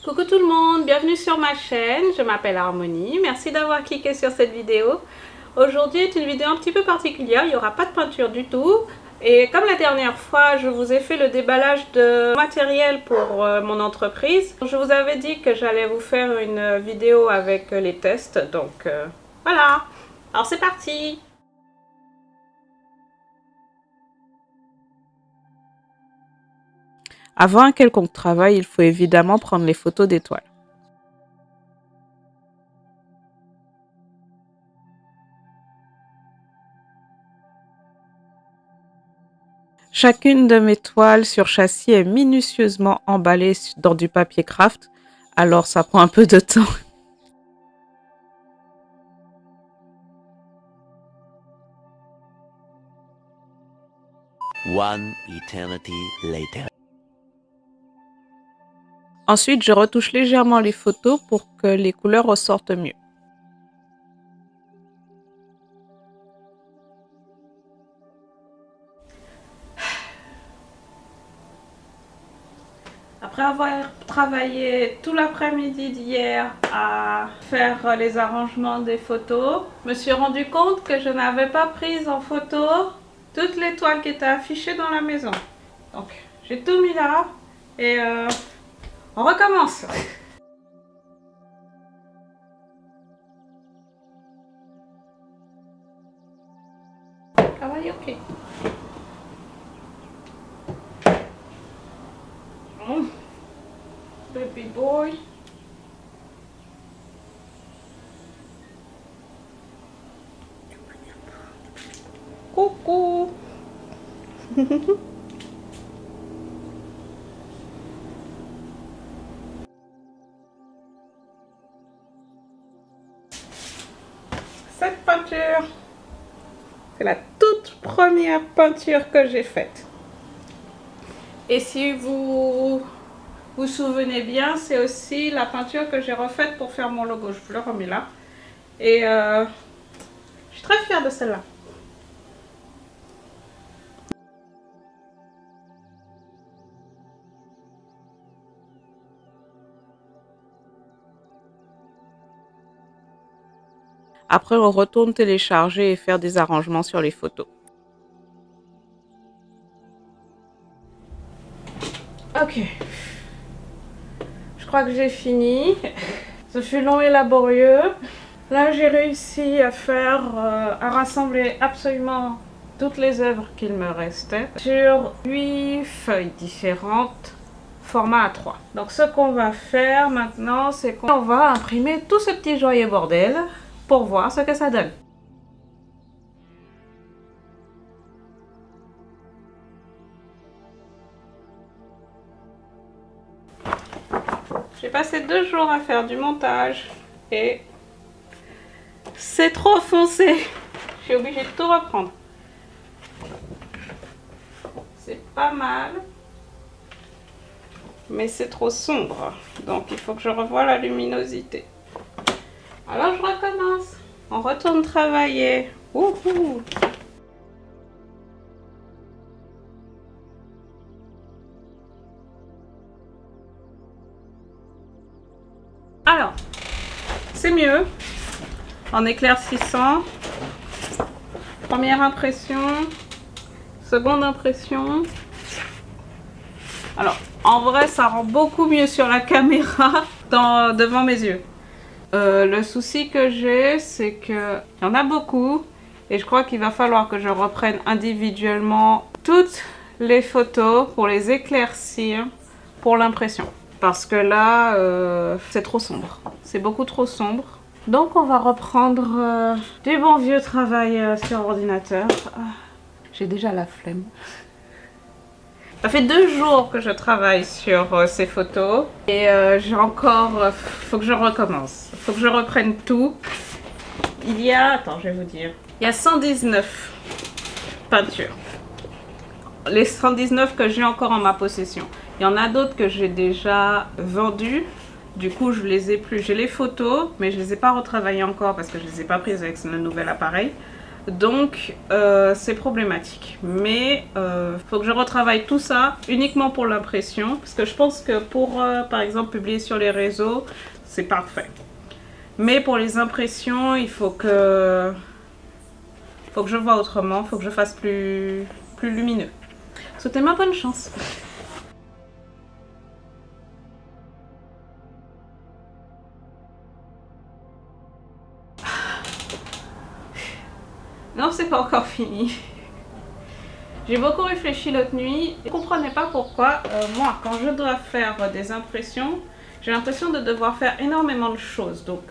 Coucou tout le monde, bienvenue sur ma chaîne, je m'appelle Harmonie, merci d'avoir cliqué sur cette vidéo. Aujourd'hui est une vidéo un petit peu particulière, il n'y aura pas de peinture du tout. Et comme la dernière fois, je vous ai fait le déballage de matériel pour mon entreprise. Je vous avais dit que j'allais vous faire une vidéo avec les tests, donc voilà. Alors c'est parti! Avant un quelconque travail, il faut évidemment prendre les photos des toiles. Chacune de mes toiles sur châssis est minutieusement emballée dans du papier craft, alors ça prend un peu de temps. One eternity later. Ensuite, je retouche légèrement les photos pour que les couleurs ressortent mieux. Après avoir travaillé tout l'après-midi d'hier à faire les arrangements des photos, je me suis rendu compte que je n'avais pas pris en photo toutes les toiles qui étaient affichées dans la maison. Donc, j'ai tout mis là et on recommence. Ah oui, ok. Baby boy. Coucou. Cette peinture, c'est la toute première peinture que j'ai faite. Et si vous vous souvenez bien, c'est aussi la peinture que j'ai refaite pour faire mon logo. Je vous le remets là. Et je suis très fière de celle-là. Après, on retourne télécharger et faire des arrangements sur les photos. Ok. Je crois que j'ai fini. Ce fut long et laborieux. Là, j'ai réussi à faire, à rassembler absolument toutes les œuvres qu'il me restait sur 8 feuilles différentes, format A3. Donc, ce qu'on va faire maintenant, c'est qu'on va imprimer tout ce petit joyeux bordel pour voir ce que ça donne. J'ai passé 2 jours à faire du montage et c'est trop foncé. Je suis obligée de tout reprendre. C'est pas mal, mais c'est trop sombre. Donc il faut que je revoie la luminosité. Alors je recommence. On retourne travailler. Wouhou! Alors, c'est mieux. En éclaircissant. Première impression. Seconde impression. Alors, en vrai, ça rend beaucoup mieux sur la caméra devant mes yeux. Le souci que j'ai, c'est qu'il y en a beaucoup. Et je crois qu'il va falloir que je reprenne individuellement toutes les photos pour les éclaircir pour l'impression. Parce que là, c'est trop sombre. C'est beaucoup trop sombre. Donc on va reprendre du bon vieux travail sur ordinateur. J'ai déjà la flemme. Ça fait 2 jours que je travaille sur ces photos. Et j'ai encore... faut que je recommence. Faut que je reprenne tout. Il y a... Attends, je vais vous dire. Il y a 119 peintures. Les 119 que j'ai encore en ma possession. Il y en a d'autres que j'ai déjà vendues. Du coup, je les ai plus. J'ai les photos, mais je ne les ai pas retravaillées encore parce que je ne les ai pas prises avec le nouvel appareil. Donc c'est problématique. Mais faut que je retravaille tout ça uniquement pour l'impression. Parce que je pense que pour par exemple publier sur les réseaux, c'est parfait. Mais pour les impressions, il faut que je vois autrement. Faut que je fasse plus lumineux. Souhaitez-moi bonne chance. Non, c'est pas encore fini. J'ai beaucoup réfléchi l'autre nuit. Je ne comprenais pas pourquoi, moi, quand je dois faire des impressions, j'ai l'impression de devoir faire énormément de choses. Donc,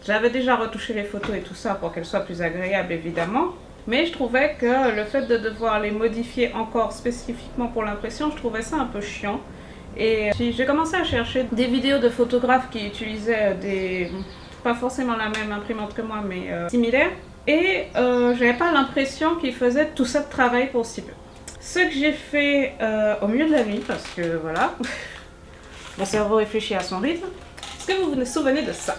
j'avais déjà retouché les photos et tout ça pour qu'elles soient plus agréables, évidemment. Mais je trouvais que le fait de devoir les modifier encore spécifiquement pour l'impression, je trouvais ça un peu chiant. Et j'ai commencé à chercher des vidéos de photographes qui utilisaient pas forcément la même imprimante que moi, mais similaires. Et j'avais pas l'impression qu'ils faisaient tout ça de travail pour si peu. Ce que j'ai fait au milieu de la nuit, parce que voilà, mon cerveau réfléchit à son rythme. Est-ce que vous vous souvenez de ça?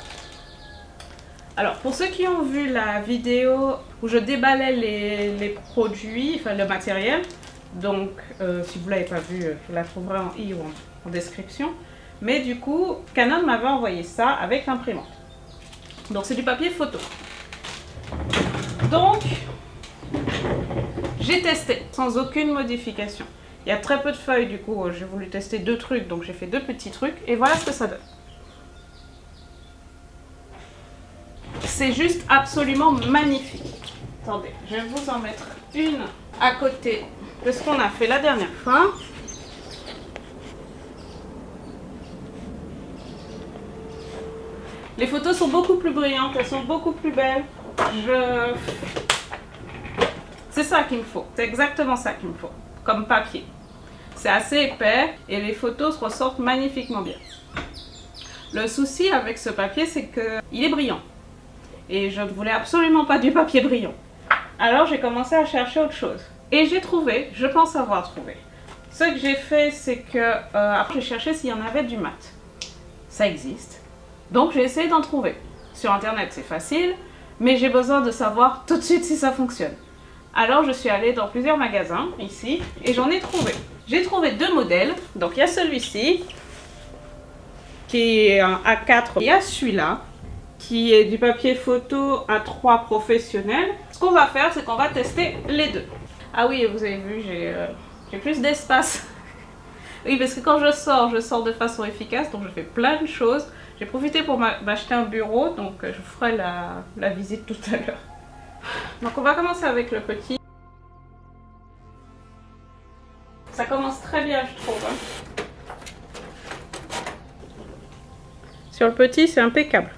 Alors, pour ceux qui ont vu la vidéo où je déballais les produits, enfin le matériel, donc si vous ne l'avez pas vue, vous la trouverez en i ou en description. Mais du coup, Canon m'avait envoyé ça avec l'imprimante. Donc c'est du papier photo. Donc, j'ai testé sans aucune modification. Il y a très peu de feuilles, du coup, j'ai voulu tester 2 trucs, donc j'ai fait 2 petits trucs, et voilà ce que ça donne. C'est juste absolument magnifique. Attendez, je vais vous en mettre une à côté de ce qu'on a fait la dernière fois. Les photos sont beaucoup plus brillantes, elles sont beaucoup plus belles. C'est ça qu'il me faut, c'est exactement ça qu'il me faut, comme papier. C'est assez épais et les photos se ressortent magnifiquement bien. Le souci avec ce papier, c'est qu'il est brillant. Et je ne voulais absolument pas du papier brillant. Alors j'ai commencé à chercher autre chose. Et j'ai trouvé, je pense avoir trouvé. Ce que j'ai fait, c'est que après j'ai cherché s'il y en avait du mat. Ça existe. Donc j'ai essayé d'en trouver. Sur internet c'est facile, mais j'ai besoin de savoir tout de suite si ça fonctionne. Alors je suis allée dans plusieurs magasins ici et j'en ai trouvé. J'ai trouvé 2 modèles. Donc il y a celui-ci qui est un A4. Il y a celui-là qui est du papier photo A3 professionnel. Ce qu'on va faire, c'est qu'on va tester les 2. Ah oui, vous avez vu, j'ai plus d'espace. Oui, parce que quand je sors de façon efficace, donc je fais plein de choses. J'ai profité pour m'acheter un bureau, donc je vous ferai la visite tout à l'heure. Donc on va commencer avec le petit. Ça commence très bien, je trouve. Hein. Sur le petit, c'est impeccable.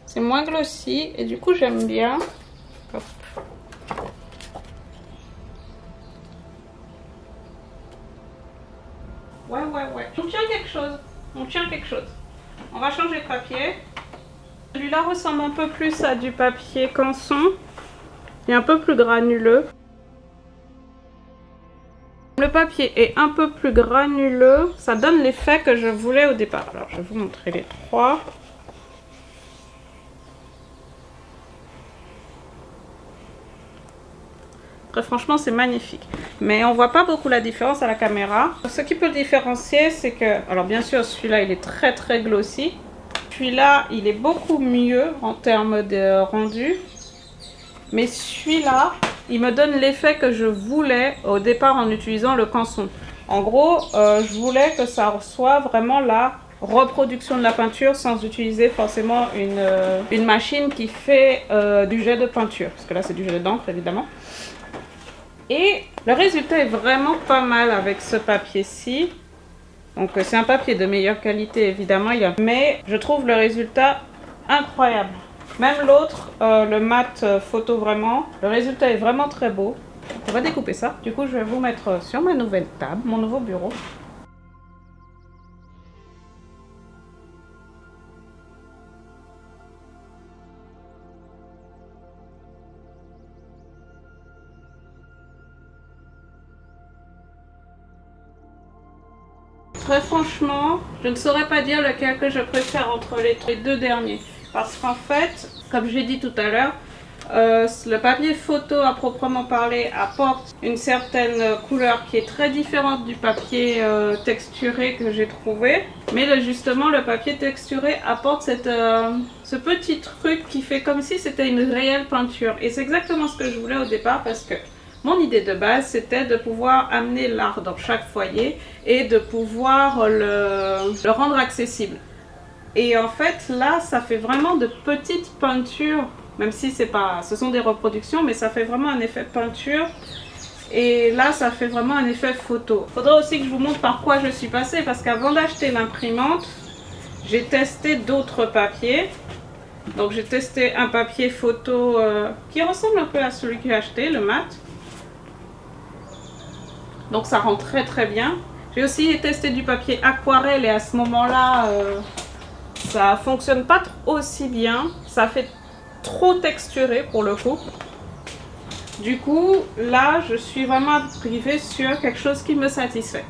C'est moins glossy et du coup j'aime bien. Hop. Ouais. On tient quelque chose. On va changer de papier. Celui-là ressemble un peu plus à du papier canson. Il est un peu plus granuleux. Le papier est un peu plus granuleux. Ça donne l'effet que je voulais au départ. Alors je vais vous montrer les 3. Très franchement, c'est magnifique. Mais on voit pas beaucoup la différence à la caméra. Ce qui peut le différencier, c'est que... Alors bien sûr, celui-là, il est très glossy. Celui-là, il est beaucoup mieux en termes de rendu. Mais celui-là, il me donne l'effet que je voulais au départ en utilisant le canson. En gros, je voulais que ça soit vraiment la reproduction de la peinture sans utiliser forcément une machine qui fait du jet de peinture. Parce que là, c'est du jet d'encre, évidemment. Et le résultat est vraiment pas mal avec ce papier-ci. Donc c'est un papier de meilleure qualité évidemment, mais je trouve le résultat incroyable. Même l'autre, le mat photo vraiment, le résultat est vraiment très beau. On va découper ça. Du coup je vais vous mettre sur ma nouvelle table, mon nouveau bureau. Très franchement, je ne saurais pas dire lequel que je préfère entre les 2 derniers. Parce qu'en fait, Comme j'ai dit tout à l'heure, le papier photo à proprement parler apporte une certaine couleur qui est très différente du papier texturé que j'ai trouvé. Mais là, justement, le papier texturé apporte ce petit truc qui fait comme si c'était une réelle peinture. Et c'est exactement ce que je voulais au départ, parce que mon idée de base, c'était de pouvoir amener l'art dans chaque foyer et de pouvoir le rendre accessible. Et en fait, là, ça fait vraiment de petites peintures, même si ce sont des reproductions, mais ça fait vraiment un effet peinture. Et là, ça fait vraiment un effet photo. Il faudra aussi que je vous montre par quoi je suis passée, parce qu'avant d'acheter l'imprimante, j'ai testé d'autres papiers. Donc j'ai testé un papier photo qui ressemble un peu à celui que j'ai acheté, le mat. Donc ça rend très très bien. J'ai aussi testé du papier aquarelle et à ce moment-là, ça fonctionne pas aussi bien. Ça fait trop texturé pour le coup. Du coup, là, je suis vraiment arrivée sur quelque chose qui me satisfait.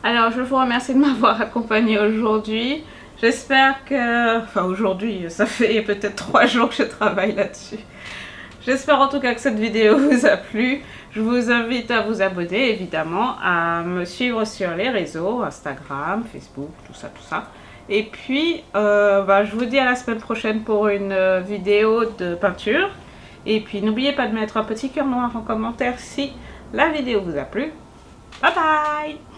Alors, je vous remercie de m'avoir accompagnée aujourd'hui. J'espère que... Enfin, aujourd'hui, ça fait peut-être 3 jours que je travaille là-dessus. J'espère en tout cas que cette vidéo vous a plu. Je vous invite à vous abonner, évidemment, à me suivre sur les réseaux, Instagram, Facebook, tout ça, tout ça. Et puis, je vous dis à la semaine prochaine pour une vidéo de peinture. Et puis, n'oubliez pas de mettre un petit cœur noir en commentaire si la vidéo vous a plu. Bye bye!